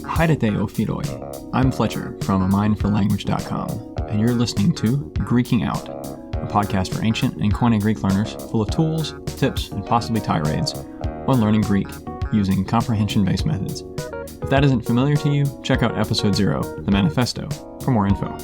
Haidete o Firoi. I'm Fletcher from amindforlanguage.com, and you're listening to Greeking Out, a podcast for ancient and Koine Greek learners full of tools, tips, and possibly tirades on learning Greek using comprehension-based methods. If that isn't familiar to you, check out episode 0, the Manifesto, for more info.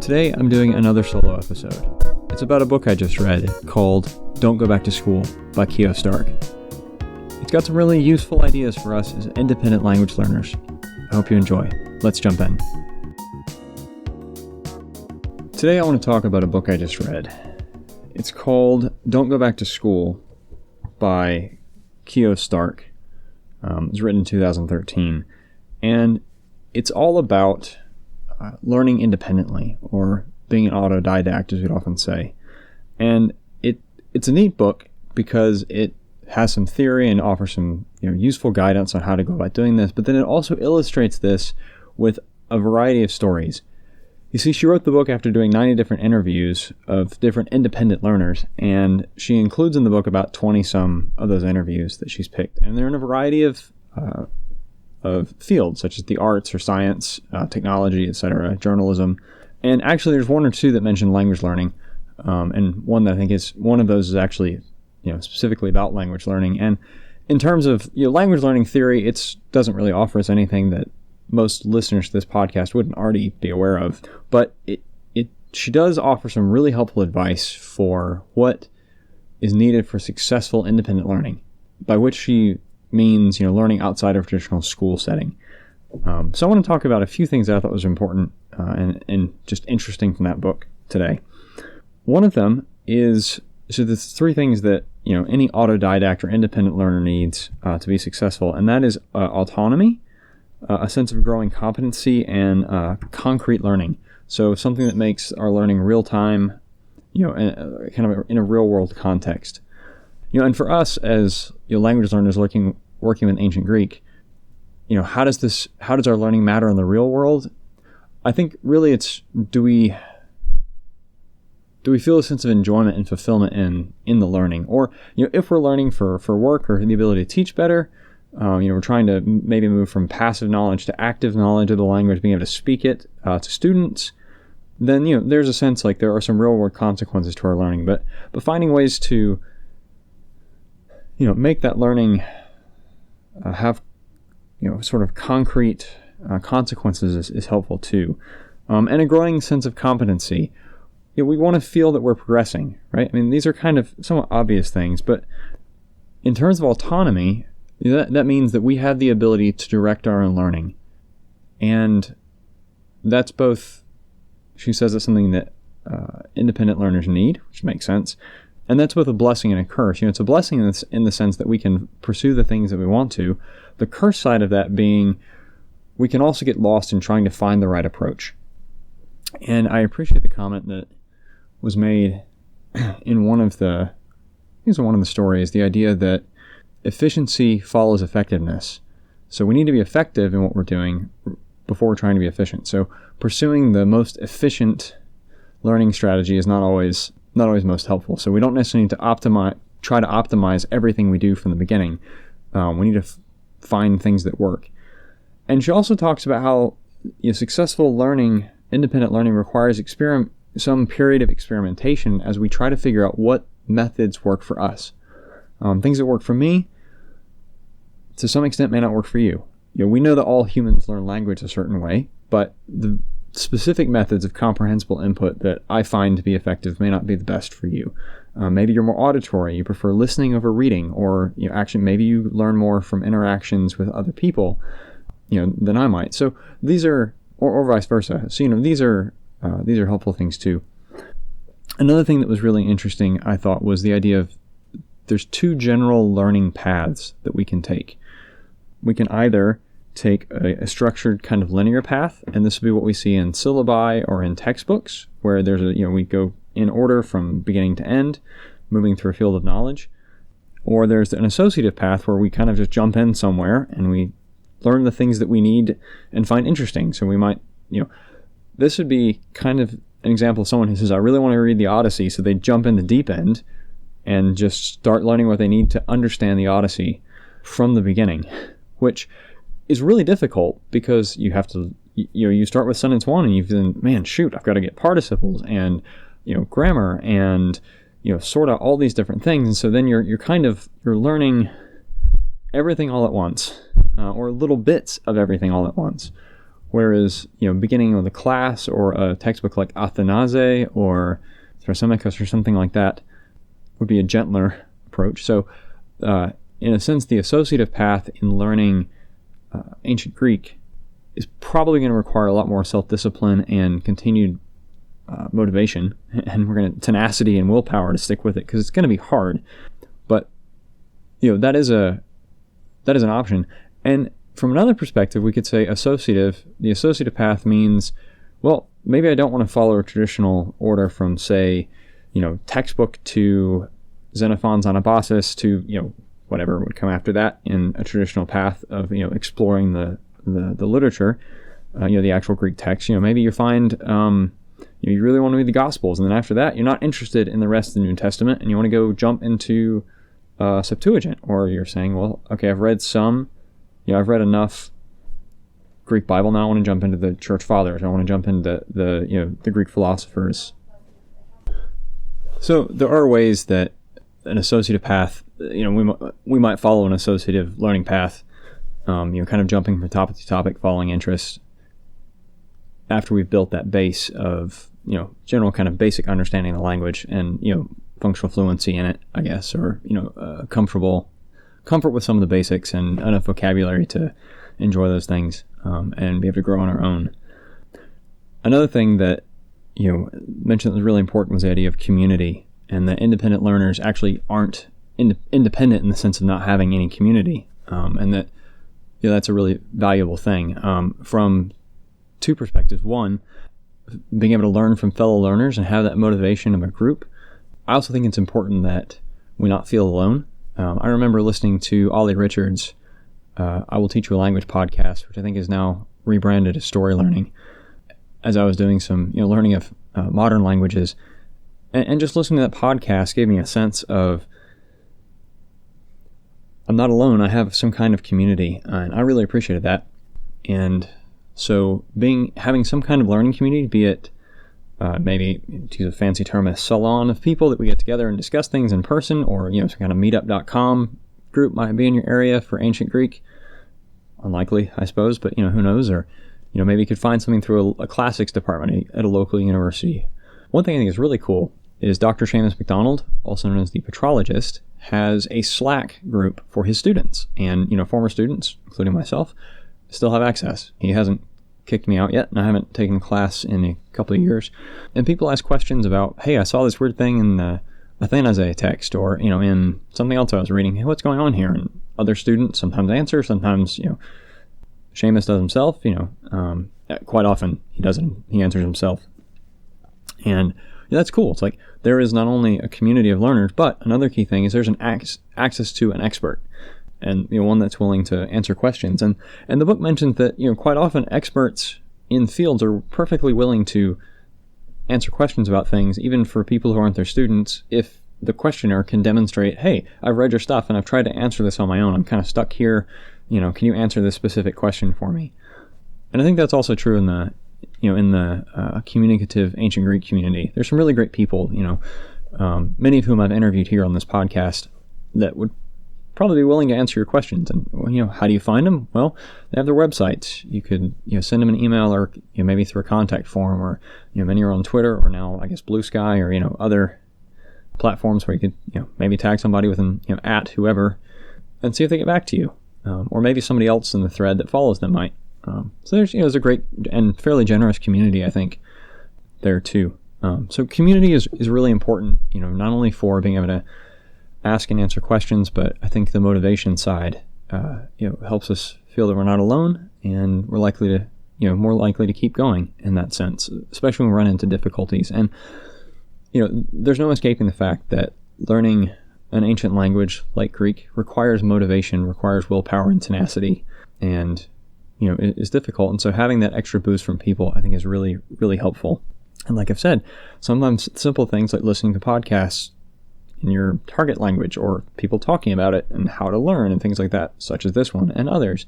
Today I'm doing another solo episode. It's about a book I just read called Don't Go Back to School by Kio Stark. It's got some really useful ideas for us as independent language learners. I hope you enjoy. Let's jump in. Today I want to talk about a book I just read. It's called Don't Go Back to School by Kio Stark. It was written in 2013. And it's all about learning independently, or being an autodidact, as we'd often say. And it's a neat book because it has some theory and offers some useful guidance on how to go about doing this, but then it also illustrates this with a variety of stories. You see, she wrote the book after doing 90 different interviews of different independent learners, and she includes in the book about 20-some of those interviews that she's picked. And they're in a variety of fields, such as the arts or science, technology, etc., journalism. And actually, there's one or two that mention language learning, and one that I think is one of those is actually specifically about language learning. And in terms of language learning theory, it doesn't really offer us anything that most listeners to this podcast wouldn't already be aware of. But she does offer some really helpful advice for what is needed for successful independent learning, by which she means learning outside of a traditional school setting. So I want to talk about a few things that I thought was important and just interesting from that book today. One of them is, so there's three things that any autodidact or independent learner needs to be successful, and that is autonomy, a sense of growing competency, and concrete learning. So something that makes our learning real time, kind of in a real world context. And for us as language learners working with ancient Greek, how does our learning matter in the real world? I think really it's do we feel a sense of enjoyment and fulfillment in the learning, or if we're learning for work or the ability to teach better, we're trying to maybe move from passive knowledge to active knowledge of the language, being able to speak it to students. Then there's a sense like there are some real world consequences to our learning, but finding ways to make that learning have sort of concrete consequences is helpful too, and a growing sense of competency. We want to feel that we're progressing, right? I mean, these are kind of somewhat obvious things, but in terms of autonomy, that means that we have the ability to direct our own learning, and that's both. She says it's something that independent learners need, which makes sense. And that's both a blessing and a curse. It's a blessing in the sense that we can pursue the things that we want to. The curse side of that being we can also get lost in trying to find the right approach. And I appreciate the comment that was made in one of the stories, the idea that efficiency follows effectiveness. So we need to be effective in what we're doing before we're trying to be efficient. So pursuing the most efficient learning strategy is not always most helpful. So we don't necessarily need to try to optimize everything we do from the beginning. We need to find things that work. And she also talks about how successful learning, independent learning, requires some period of experimentation as we try to figure out what methods work for us. Things that work for me, to some extent, may not work for you. We know that all humans learn language a certain way, but the specific methods of comprehensible input that I find to be effective may not be the best for you. Maybe you're more auditory, you prefer listening over reading, or actually maybe you learn more from interactions with other people than I might. So these are, or vice versa. So these are helpful things too. Another thing that was really interesting, I thought, was the idea of there's two general learning paths that we can take. We can either take a structured kind of linear path, and this would be what we see in syllabi or in textbooks, where there's we go in order from beginning to end, moving through a field of knowledge. Or there's an associative path where we kind of just jump in somewhere and we learn the things that we need and find interesting. So we might, this would be kind of an example of someone who says, I really want to read the Odyssey, so they jump in the deep end and just start learning what they need to understand the Odyssey from the beginning, which is really difficult because you have to, you start with sentence one and you've been, I've got to get participles and, grammar and, sort out all these different things. And so then you're learning everything all at once, or little bits of everything all at once. Whereas, beginning with a class or a textbook like Athanase or Thrasymachos or something like that would be a gentler approach. So, in a sense, the associative path in learning ancient Greek is probably going to require a lot more self-discipline and continued motivation, and tenacity and willpower to stick with it, because it's going to be hard. But that is an option. And from another perspective, we could say the associative path means, well, maybe I don't want to follow a traditional order from, say, textbook to Xenophon's Anabasis to, whatever would come after that in a traditional path of, exploring the literature, the actual Greek text. Maybe you find, you really want to read the Gospels, and then after that, you're not interested in the rest of the New Testament, and you want to go jump into Septuagint, or you're saying, well, okay, I've read enough Greek Bible. Now I want to jump into the Church Fathers. I want to jump into the Greek philosophers. So there are ways that an associative path, we might follow an associative learning path, kind of jumping from topic to topic, following interests, after we've built that base of, general kind of basic understanding of the language and, functional fluency in it, I guess, or, comfort with some of the basics and enough vocabulary to enjoy those things, and be able to grow on our own. Another thing that, mentioned that was really important was the idea of community, and that independent learners actually aren't independent in the sense of not having any community, and that that's a really valuable thing from two perspectives. One, being able to learn from fellow learners and have that motivation of a group. I also think it's important that we not feel alone. I remember listening to Ollie Richards' I Will Teach You a Language podcast, which I think is now rebranded as Story Learning, as I was doing some learning of modern languages. And just listening to that podcast gave me a sense of, I'm not alone. I have some kind of community, and I really appreciated that. And so having some kind of learning community, be it maybe, to use a fancy term, a salon of people that we get together and discuss things in person, or some kind of meetup.com group might be in your area for ancient Greek. Unlikely, I suppose, but who knows? Or maybe you could find something through a classics department at a local university. One thing I think is really cool is Dr. Seamus MacDonald, also known as the Petrologist, has a Slack group for his students, and former students, including myself, still have access. He hasn't kicked me out yet, and I haven't taken class in a couple of years. And people ask questions about, hey, I saw this weird thing in the Athanase text, or in something else I was reading. Hey, what's going on here? And other students sometimes answer, sometimes Seamus does himself. Quite often he answers himself, and that's cool. It's like there is not only a community of learners, but another key thing is there's an access to an expert, and one that's willing to answer questions. And the book mentions that quite often experts in fields are perfectly willing to answer questions about things, even for people who aren't their students, if the questioner can demonstrate, hey, I've read your stuff and I've tried to answer this on my own. I'm kind of stuck here. Can you answer this specific question for me? And I think that's also true in the communicative ancient Greek community. There's some really great people, many of whom I've interviewed here on this podcast, that would probably be willing to answer your questions. And how do you find them? Well, they have their websites. You could send them an email, or maybe through a contact form, or many are on Twitter, or now I guess Blue Sky, or other platforms where you could maybe tag somebody with an at whoever and see if they get back to you, or maybe somebody else in the thread that follows them might. So there's a great and fairly generous community, I think, there too. So community is really important, not only for being able to ask and answer questions, but I think the motivation side, helps us feel that we're not alone, and we're likely to, more likely to keep going in that sense, especially when we run into difficulties. And, there's no escaping the fact that learning an ancient language like Greek requires motivation, requires willpower and tenacity. And, is difficult. And so having that extra boost from people, I think, is really, really helpful. And like I've said, sometimes simple things like listening to podcasts in your target language, or people talking about it and how to learn and things like that, such as this one and others,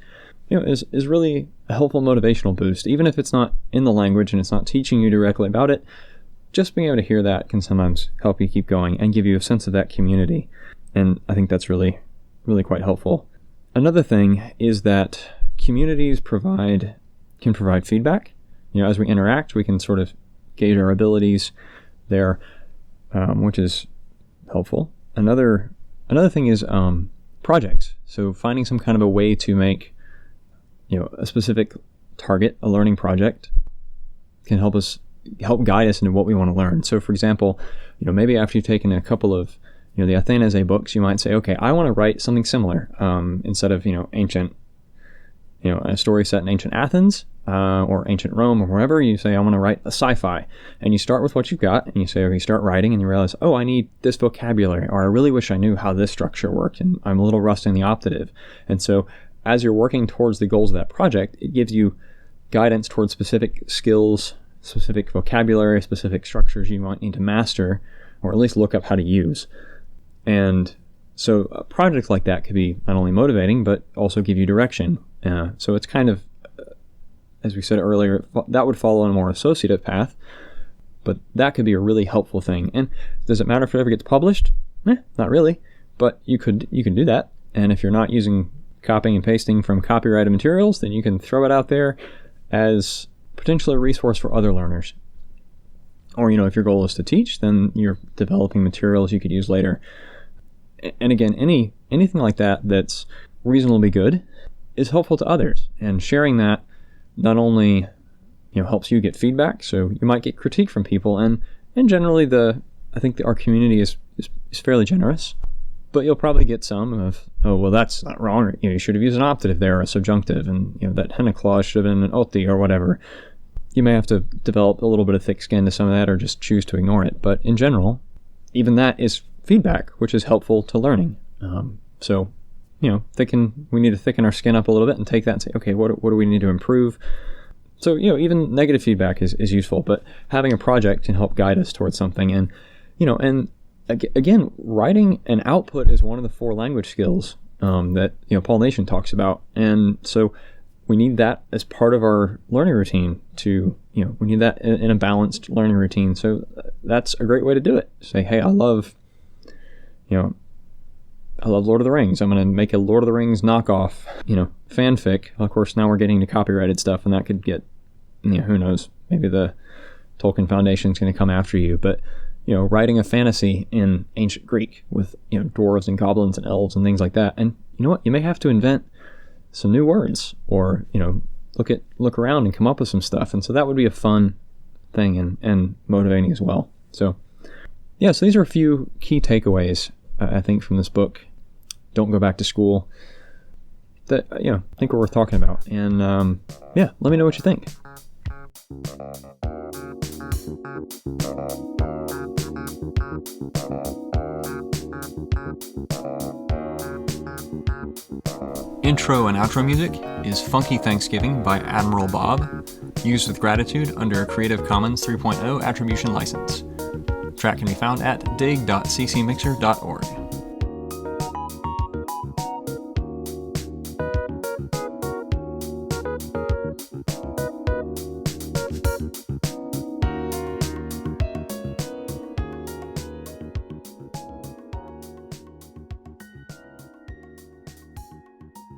is really a helpful motivational boost. Even if it's not in the language and it's not teaching you directly about it, just being able to hear that can sometimes help you keep going and give you a sense of that community. And I think that's really, really quite helpful. Another thing is that communities can provide feedback. As we interact, we can sort of gauge our abilities there, which is helpful. Another thing is projects. So finding some kind of a way to make a specific target, a learning project, can help guide us into what we want to learn. So for example, maybe after you've taken a couple of the Athénèse books, you might say, okay, I want to write something similar, instead of ancient, a story set in ancient Athens, or ancient Rome, or wherever. You say, I want to write a sci-fi, and you start with what you've got, and you say, okay, start writing, and you realize, oh, I need this vocabulary, or I really wish I knew how this structure worked, and I'm a little rusty in the optative. And so as you're working towards the goals of that project, it gives you guidance towards specific skills, specific vocabulary, specific structures you might need to master, or at least look up how to use. And so a project like that could be not only motivating, but also give you direction. So it's kind of, as we said earlier, that would follow a more associative path, but that could be a really helpful thing. And does it matter if it ever gets published? Not really, but you can do that. And if you're not using copying and pasting from copyrighted materials, then you can throw it out there as potentially a resource for other learners. Or, if your goal is to teach, then you're developing materials you could use later. And again, anything like that that's reasonably good is helpful to others. And sharing that not only helps you get feedback, so you might get critique from people, and generally I think our community is fairly generous, but you'll probably get some of, oh, well, that's not wrong, or, you should have used an optative there, or a subjunctive, and that henne clause should have been an oti, or whatever. You may have to develop a little bit of thick skin to some of that, or just choose to ignore it. But in general, even that is feedback, which is helpful to learning. So we need to thicken our skin up a little bit and take that and say, okay, what do we need to improve? So, even negative feedback is useful, but having a project can help guide us towards something. And, and again, writing an output is one of the 4 language skills that, Paul Nation talks about. And so we need that as part of our learning routine we need that in a balanced learning routine. So that's a great way to do it. Say, hey, I love Lord of the Rings. I'm going to make a Lord of the Rings knockoff, fanfic. Of course, now we're getting to copyrighted stuff, and that could get, who knows, maybe the Tolkien Foundation is going to come after you. But, writing a fantasy in ancient Greek with, dwarves and goblins and elves and things like that. And you know what? You may have to invent some new words, or, look around and come up with some stuff. And so that would be a fun thing and motivating as well. So, yeah, so these are a few key takeaways, I think, from this book. Don't go back to school, that I think are worth talking about. And let me know what you think. Intro and outro music is Funky Thanksgiving by Admiral Bob, used with gratitude under a Creative Commons 3.0 attribution license. The track can be found at dig.ccmixer.org.